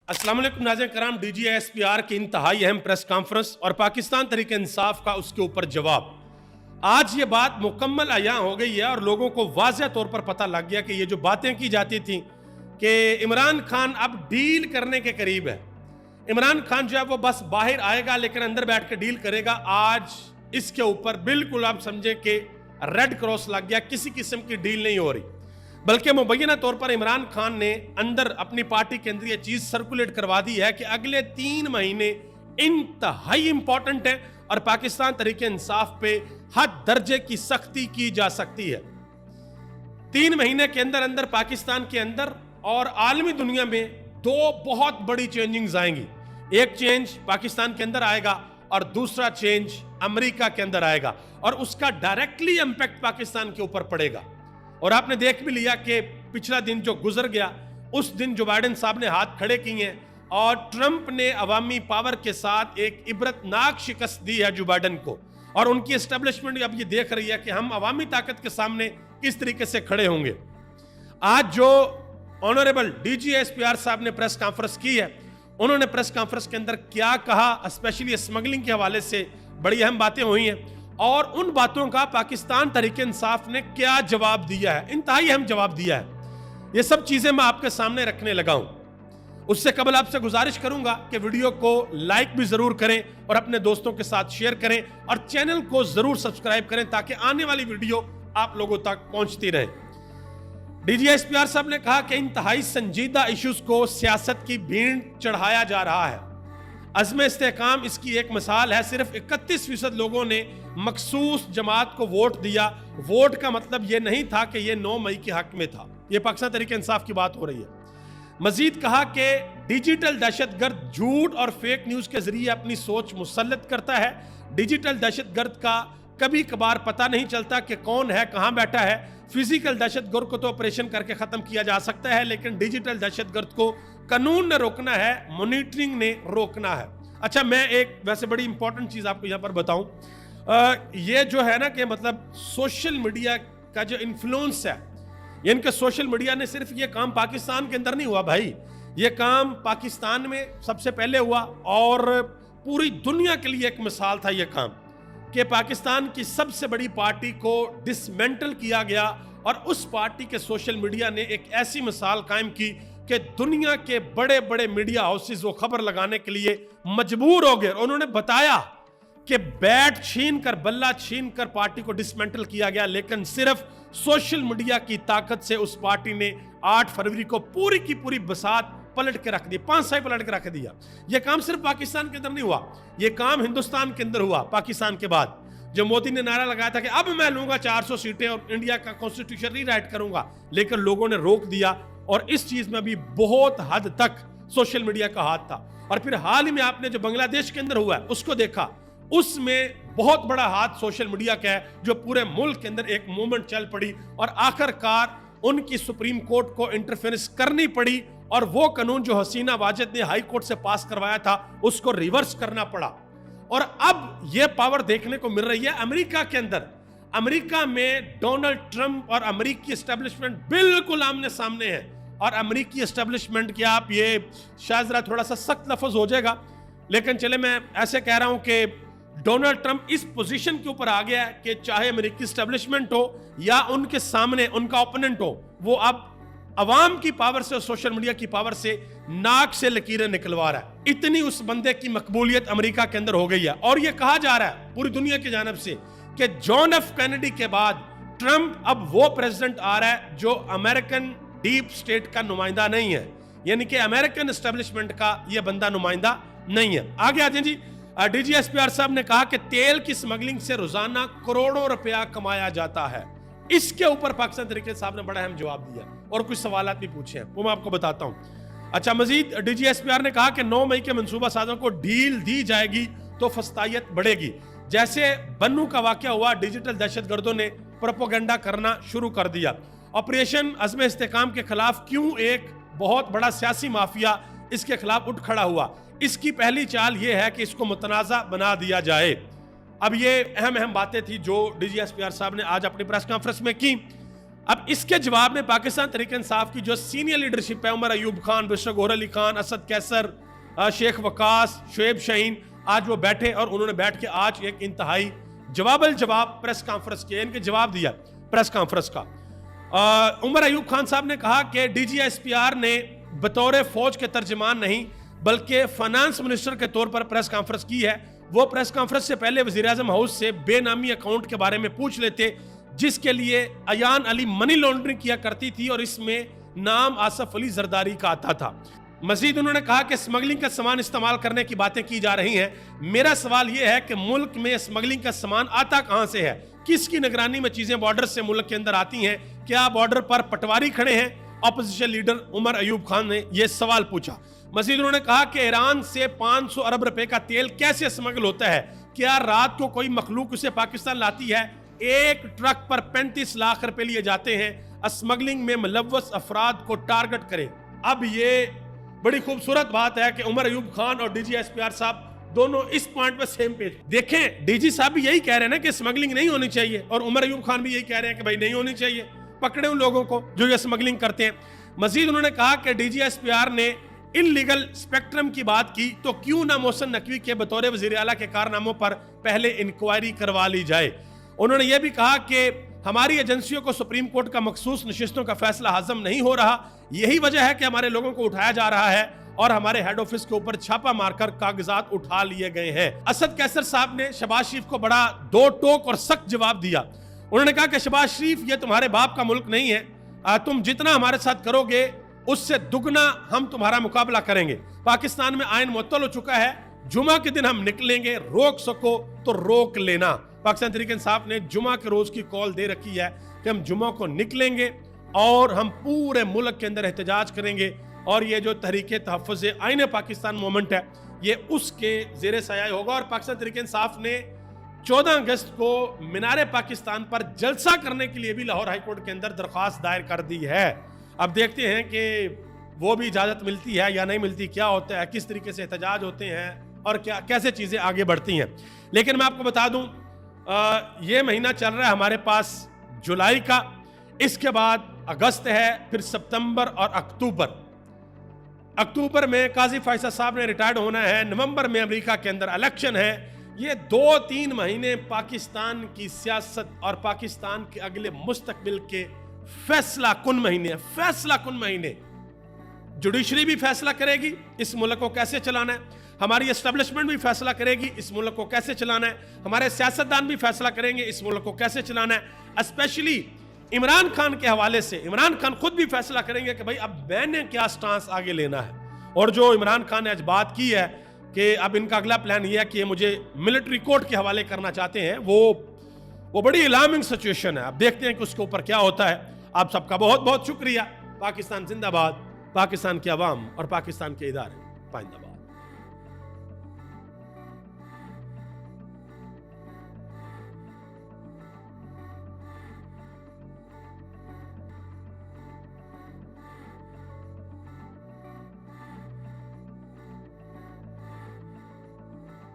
अस्सलाम वालेकुम नाज़रीन कराम, DGSPR की इंतहाई अहम प्रेस कॉन्फ्रेंस और पाकिस्तान तहरीक इंसाफ का उसके ऊपर जवाब। आज ये बात मुकम्मल अयां हो गई है और लोगों को वाज़ेह तौर पर पता लग गया कि ये जो बातें की जाती थी कि इमरान खान अब डील करने के करीब है, इमरान खान जो है वो बस बाहर आएगा लेकिन अंदर बैठ कर डील करेगा, आज इसके ऊपर बिल्कुल आप समझे कि रेड क्रॉस लग गया। किसी किस्म की डील नहीं हो रही, बल्कि मुबैना तौर पर इमरान खान ने अंदर अपनी पार्टी के अंदर यह चीज सर्कुलेट करवा दी है कि अगले 3 महीने इंतहाई इंपॉर्टेंट है और पाकिस्तान तहरीक इंसाफ पे हद दर्जे की सख्ती की जा सकती है। 3 महीने के अंदर अंदर पाकिस्तान के अंदर और आलमी दुनिया में 2 बहुत बड़ी चेंजिंग्स आएंगी। एक चेंज पाकिस्तान के अंदर आएगा और दूसरा चेंज अमेरिका के अंदर आएगा और उसका डायरेक्टली इंपैक्ट पाकिस्तान के ऊपर पड़ेगा। और आपने देख भी लिया कि पिछला दिन जो गुजर गया, उस दिन जो बाइडेन साहब ने हाथ खड़े किए हैं और ट्रंप ने अवामी पावर के साथ एक इबरतनाक शिकस्त दी है जो बाइडेन को, और उनकी एस्टेब्लिशमेंट अब ये देख रही है कि हम अवामी ताकत के सामने किस तरीके से खड़े होंगे। आज जो ऑनरेबल DGSPR साहब ने प्रेस कॉन्फ्रेंस की है, उन्होंने प्रेस कॉन्फ्रेंस के अंदर क्या कहा, स्पेशली स्मगलिंग के हवाले से बड़ी अहम बातें हुई हैं और उन बातों का पाकिस्तान तहरीक इंसाफ ने क्या जवाब दिया है, इंतहाई अहम जवाब दिया है। ये सब चीजें मैं आपके सामने रखने लगा हूं। उससे कबल आपसे गुजारिश करूंगा कि वीडियो को लाइक भी जरूर करें और अपने दोस्तों के साथ शेयर करें और चैनल को जरूर सब्सक्राइब करें ताकि आने वाली वीडियो आप लोगों तक पहुंचती रहे। DGSPR साहब ने कहा कि इंतहाई संजीदा इश्यूज को सियासत की भीड़ चढ़ाया जा रहा है। अज़्म इस्तेहकाम इसकी एक मिसाल है। सिर्फ 31% लोगों ने मखसूस जमात को वोट दिया। वोट का मतलब यह नहीं था कि यह 9 मई के हक में था। यह पाकिस्तान तहरीक इंसाफ की बात हो रही है। मजीद कहा कि डिजिटल दहशतगर्द झूठ और फेक न्यूज के जरिए अपनी सोच मुसल्लत करता है। डिजिटल दहशतगर्द का कभी कभार पता नहीं चलता कि कौन है, कहां बैठा है। फिजिकल दहशतगर्द को तो ऑपरेशन करके खत्म किया जा सकता है, लेकिन डिजिटल दहशतगर्द को कानून ने रोकना है, मॉनिटरिंग ने रोकना है। अच्छा, मैं एक वैसे बड़ी इंपॉर्टेंट चीज आपको यहां पर बताऊं। ये जो है ना कि मतलब सोशल मीडिया का जो इन्फ्लुएंस है, इनके सोशल मीडिया ने सिर्फ ये काम पाकिस्तान के अंदर नहीं हुआ भाई, ये काम पाकिस्तान में सबसे पहले हुआ और पूरी दुनिया के लिए एक मिसाल था ये काम कि पाकिस्तान की सबसे बड़ी पार्टी को डिसमेंटल किया गया और उस पार्टी के सोशल मीडिया ने एक ऐसी मिसाल कायम की कि दुनिया के बड़े बड़े मीडिया हाउसेस वो खबर लगाने के लिए मजबूर हो गए। उन्होंने बताया कि बैट छीन कर, बल्ला छीन कर पार्टी को डिसमेंटल किया गया, लेकिन सिर्फ सोशल मीडिया की ताकत से उस पार्टी ने 8 फरवरी को पूरी की पूरी बसात पलट के रख दी, 5 साल पलट के रख दिया। यह काम सिर्फ पाकिस्तान के अंदर नहीं हुआ, यह काम हिंदुस्तान के अंदर हुआ। पाकिस्तान के बाद जब मोदी ने नारा लगाया था कि अब मैं लूंगा 400 सीटें और इंडिया का कॉन्स्टिट्यूशन रीराइट करूंगा, लेकिन लोगों ने रोक दिया और इस चीज में भी बहुत हद तक सोशल मीडिया का हाथ था। और फिर हाल ही में आपने जो बांग्लादेश के अंदर हुआ है उसको देखा, उसमें बहुत बड़ा हाथ सोशल मीडिया का है, जो पूरे मुल्क के अंदर एक मूवमेंट चल पड़ी और आखिरकार उनकी सुप्रीम कोर्ट को इंटरफेरेंस करनी पड़ी और वो कानून जो हसीना वाजिद ने हाई कोर्ट से पास करवाया था उसको रिवर्स करना पड़ा। और अब यह पावर देखने को मिल रही है अमेरिका के अंदर। अमेरिका में डोनाल्ड ट्रंप और अमेरिकी एस्टेब्लिशमेंट बिल्कुल आमने सामने है। और अमेरिकी एस्टेब्लिशमेंट की आप ये शायद जरा थोड़ा सा सख्त लफ्ज हो जाएगा, लेकिन चले मैं ऐसे कह रहा हूं कि डोनाल्ड ट्रंप इस पोजीशन के ऊपर आ गया है कि चाहे अमेरिकी एस्टेब्लिशमेंट हो या उनके सामने उनका ओपोनेंट हो, वो अब अवाम की पावर से और सोशल मीडिया की पावर से नाक से लकीरें निकलवा रहा है। इतनी उस बंदे की मकबूलियत अमेरिका के अंदर हो गई है। और यह कहा जा रहा है पूरी दुनिया की जानिब से कि जॉन एफ कैनेडी के बाद ट्रंप अब वो प्रेसिडेंट आ रहा है जो अमेरिकन डीप स्टेट का नुमाइंदा नहीं है, यानी कि अमेरिकन एस्टेब्लिशमेंट का यह बंदा नुमाइंदा नहीं है। आगे आते हैं जी। DGSPR साहब ने कहा कि तेल की स्मगलिंग से रोजाना करोड़ों रुपया कमाया जाता है। इसके ऊपर पाकिस्तान तहरीक साहब ने बड़ा अहम जवाब दिया और कुछ सवाल भी पूछे हैं, वो मैं आपको बताता हूं। अच्छा, मजीद DGSPR ने कहा कि 9 मई के मंसूबा साजों को ढील दी जाएगी तो फस्तायत बढ़ेगी। जैसे बन्नू का वाकया हुआ, डिजिटल दहशतगर्दों ने प्रोपेगेंडा करना शुरू कर दिया। ऑपरेशन अज़्म इस्तेहकाम के खिलाफ क्यों एक बहुत बड़ा सियासी माफिया इसके खिलाफ उठ खड़ा हुआ, इसकी पहली चाल यह है कि इसको मुतनाज़ा बना दिया जाए। अब ये अहम अहम बातें थी जो DGSPR साहब ने आज अपनी प्रेस कॉन्फ्रेंस में की। अब इसके जवाब में पाकिस्तान तहरीक इंसाफ की जो सीनियर लीडरशिप है, उमर अयूब खान, बैरिस्टर गौहर अली खान, असद कैसर, शेख वकास, शुएब शाहीन, आज वो बैठे और उन्होंने बैठ के आज एक इंतहाई जवाबल जवाब प्रेस कॉन्फ्रेंस किया, इनके जवाब दिया प्रेस कॉन्फ्रेंस का। उमर अयूब खान साहब ने कहा कि DGSPR ने बतौर फौज के तर्जमान नहीं बल्कि फाइनेंस मिनिस्टर के तौर पर प्रेस कॉन्फ्रेंस की है। वो प्रेस कॉन्फ्रेंस से पहले वज़ीर आज़म हाउस से बेनामी अकाउंट के बारे में पूछ लेते जिसके लिए अयान अली मनी लॉन्ड्रिंग किया करती थी और इसमें नाम आसफ अली जरदारी का आता था। मजीद उन्होंने कहा कि स्मगलिंग का सामान इस्तेमाल करने की बातें की जा रही हैं। मेरा सवाल यह है कि मुल्क में स्मगलिंग का सामान आता कहां से है, किसकी निगरानी में चीजें बॉर्डर से मुल्क के अंदर आती हैं, क्या बॉर्डर पर पटवारी खड़े हैं? ऑपोजिशन लीडर उमर अयूब खान ने यह सवाल पूछा। मजीद उन्होंने कहा कि ईरान से 500 अरब रुपए का तेल कैसे स्मगल होता है, क्या रात को कोई मखलूक उसे पाकिस्तान लाती है? एक ट्रक पर 35 लाख रुपए लिए जाते हैं। स्मगलिंग में मुलव्वस अफराद को टारगेट करें। अब ये बड़ी खूबसूरत बात है कि उमर अयूब खान और DGSPR साहब दोनों इस पॉइंट पर सेम पेज। देखें, DG साहब भी यही कह रहे हैं ना कि स्मगलिंग नहीं होनी चाहिए और उमर अयूब खान भी यही कह रहे हैं कि भाई नहीं होनी चाहिए, पकड़े उन लोगों को जो ये स्मगलिंग करते हैं। मजीद उन्होंने कहा कि DGSPR ने इलीगल स्पेक्ट्रम की बात की तो क्यों ना मोहसिन नकवी के बतौर वजीर आला के कारनामों पर पहले इंक्वायरी करवा ली जाए। उन्होंने यह भी कहा कि हमारी एजेंसियों को सुप्रीम कोर्ट का मखसूस नशिस्तों का फैसला हजम नहीं हो रहा, यही वजह है कि हमारे लोगों को उठाया जा रहा है और हमारे हेड ऑफिस के ऊपर छापा मारकर कागजात उठा लिए गए हैं। असद कैसर साहब ने शहबाज शरीफ को बड़ा दो टोक और सख्त जवाब दिया। उन्होंने कहा कि शहबाज शरीफ ये तुम्हारे बाप का मुल्क नहीं है, तुम जितना हमारे साथ करोगे उससे दुगना हम तुम्हारा मुकाबला करेंगे। पाकिस्तान में आइन मुअत्तल हो चुका है, जुमा के दिन हम निकलेंगे, रोक सको तो रोक लेना। पाकिस्तान तहरीक इंसाफ ने जुमा के रोज की कॉल दे रखी है कि हम जुमा को निकलेंगे और हम पूरे मुल्क के अंदर एहतजाज करेंगे और ये जो तहरीक तहफ़्फ़ुज़ आइन पाकिस्तान मूवमेंट है ये उसके ज़ेरे साया होगा। और पाकिस्तान तहरीक इंसाफ ने 14 अगस्त को मीनार पाकिस्तान पर जलसा करने के लिए भी लाहौर हाई कोर्ट के अंदर दरख्वास्त दायर कर दी है। अब देखते हैं कि वो भी इजाज़त मिलती है या नहीं मिलती, क्या होता है, किस तरीके से एहतजाज होते हैं और क्या कैसे चीज़ें आगे बढ़ती हैं। लेकिन मैं आपको बता दूं, ये महीना चल रहा है हमारे पास जुलाई का, इसके बाद अगस्त है, फिर सितंबर और अक्टूबर। अक्टूबर में काजी फैसल साहब ने रिटायर्ड होना है, नवंबर में अमेरिका के अंदर इलेक्शन है। ये 2-3 महीने पाकिस्तान की सियासत और पाकिस्तान के अगले मुस्तकबिल के फैसला कुन महीने। जुडिशरी भी फैसला करेगी इस मुल्क को कैसे चलाना है, हमारी एस्टेब्लिशमेंट भी फैसला करेगी इस मुल्क को कैसे चलाना है, हमारे सियासतदान भी फैसला करेंगे इस मुल्क को कैसे चलाना है। स्पेशली इमरान खान के हवाले से इमरान खान खुद भी फैसला करेंगे कि भाई अब मैंने क्या स्टांस आगे लेना है। और जो इमरान खान ने आज बात की है कि अब इनका अगला प्लान यह है कि मुझे मिलिट्री कोर्ट के हवाले करना चाहते हैं, वो बड़ी अलार्मिंग सिचुएशन है। अब देखते हैं कि उसके ऊपर क्या होता है। आप सबका बहुत बहुत शुक्रिया। पाकिस्तान जिंदाबाद, पाकिस्तान की आवाम और पाकिस्तान के इदारे पाइंदाबाद।